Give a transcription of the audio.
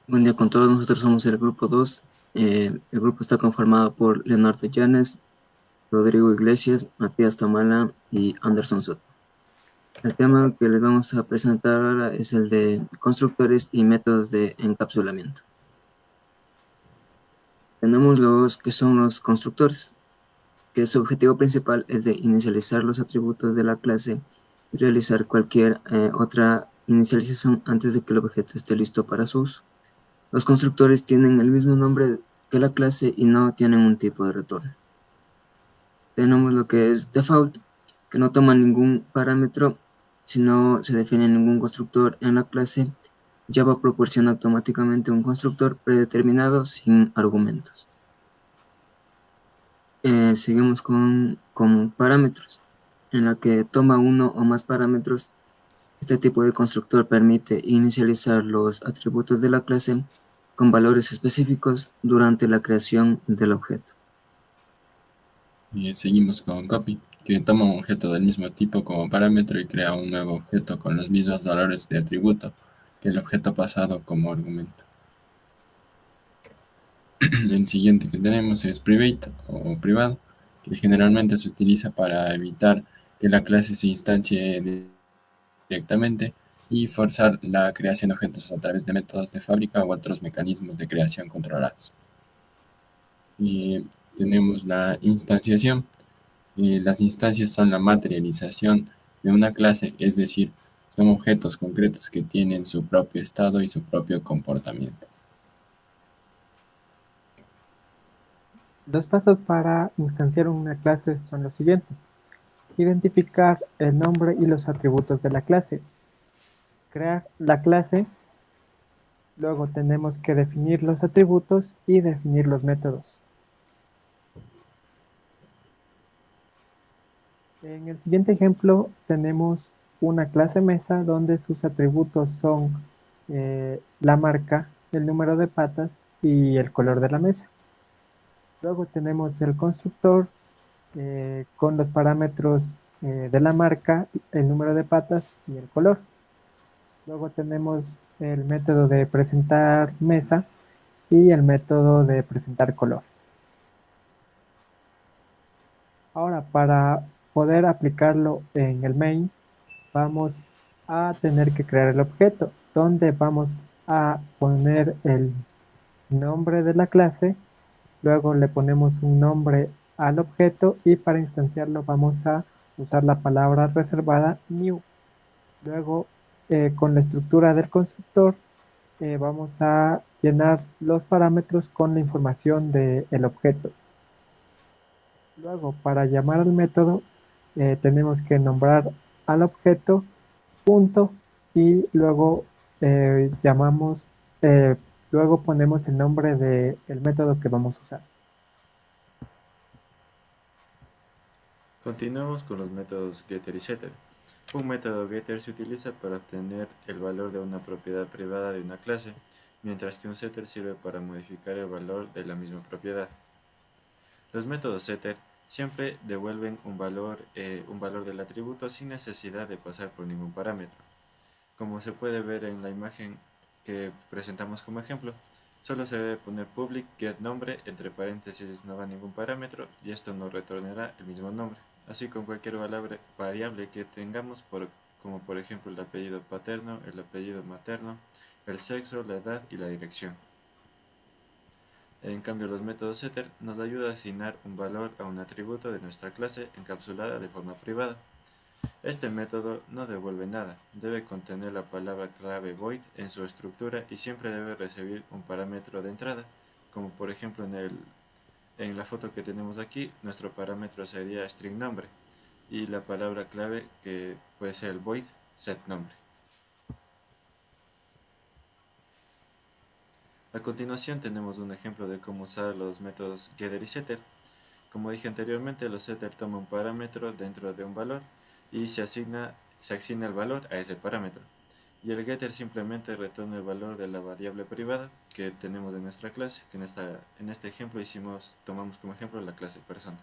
Buen día con todos, nosotros somos el grupo 2. El grupo está conformado por Leonardo Llanes, Rodrigo Iglesias, Matías Tamala y Anderson Soto. El tema que les vamos a presentar ahora es el de constructores y métodos de encapsulamiento. Tenemos los que son los constructores, que su objetivo principal es de inicializar los atributos de la clase y realizar cualquier otra inicialización antes de que el objeto esté listo para su uso. Los constructores tienen el mismo nombre que la clase y no tienen un tipo de retorno. Tenemos lo que es default, que no toma ningún parámetro si no se define ningún constructor en la clase. Java proporciona automáticamente un constructor predeterminado sin argumentos. Seguimos con parámetros, en la que toma uno o más parámetros. Este tipo de constructor permite inicializar los atributos de la clase con valores específicos durante la creación del objeto. Y seguimos con copy, que toma un objeto del mismo tipo como parámetro y crea un nuevo objeto con los mismos valores de atributo que el objeto pasado como argumento. El siguiente que tenemos es private o privado, que generalmente se utiliza para evitar que la clase se instancie directamente y forzar la creación de objetos a través de métodos de fábrica u otros mecanismos de creación controlados. Y tenemos la instanciación. Las instancias son la materialización de una clase, es decir, son objetos concretos que tienen su propio estado y su propio comportamiento. Los pasos para instanciar una clase son los siguientes. Identificar el nombre y los atributos de la clase. Crear la clase. Luego tenemos que definir los atributos y definir los métodos. En el siguiente ejemplo tenemos una clase mesa donde sus atributos son la marca, el número de patas y el color de la mesa. Luego tenemos el constructor con los parámetros de la marca, el número de patas y el color. Luego tenemos el método de presentar mesa y el método de presentar color. Ahora, para poder aplicarlo en el main, vamos a tener que crear el objeto, donde vamos a poner el nombre de la clase, luego le ponemos un nombre al objeto y para instanciarlo vamos a usar la palabra reservada new. Luego, con la estructura del constructor, vamos a llenar los parámetros con la información del objeto. Luego, para llamar al método, tenemos que nombrar al objeto, punto, y luego llamamos, luego ponemos el nombre del método que vamos a usar. Continuamos con los métodos getter y setter. Un método getter se utiliza para obtener el valor de una propiedad privada de una clase, mientras que un setter sirve para modificar el valor de la misma propiedad. Los métodos setter siempre devuelven un valor del atributo sin necesidad de pasar por ningún parámetro. Como se puede ver en la imagen que presentamos como ejemplo, solo se debe poner public getNombre, entre paréntesis no va ningún parámetro y esto nos retornará el mismo nombre, así con cualquier variable que tengamos, como por ejemplo el apellido paterno, el apellido materno, el sexo, la edad y la dirección. En cambio, los métodos setter nos ayudan a asignar un valor a un atributo de nuestra clase encapsulada de forma privada. Este método no devuelve nada, debe contener la palabra clave void en su estructura y siempre debe recibir un parámetro de entrada, como por ejemplo en la foto que tenemos aquí, nuestro parámetro sería string nombre y la palabra clave que puede ser el void set nombre. A continuación tenemos un ejemplo de cómo usar los métodos getter y setter. Como dije anteriormente, los setter toman un parámetro dentro de un valor y se asigna el valor a ese parámetro. Y el getter simplemente retorna el valor de la variable privada que tenemos de nuestra clase, que en este ejemplo tomamos como ejemplo la clase persona.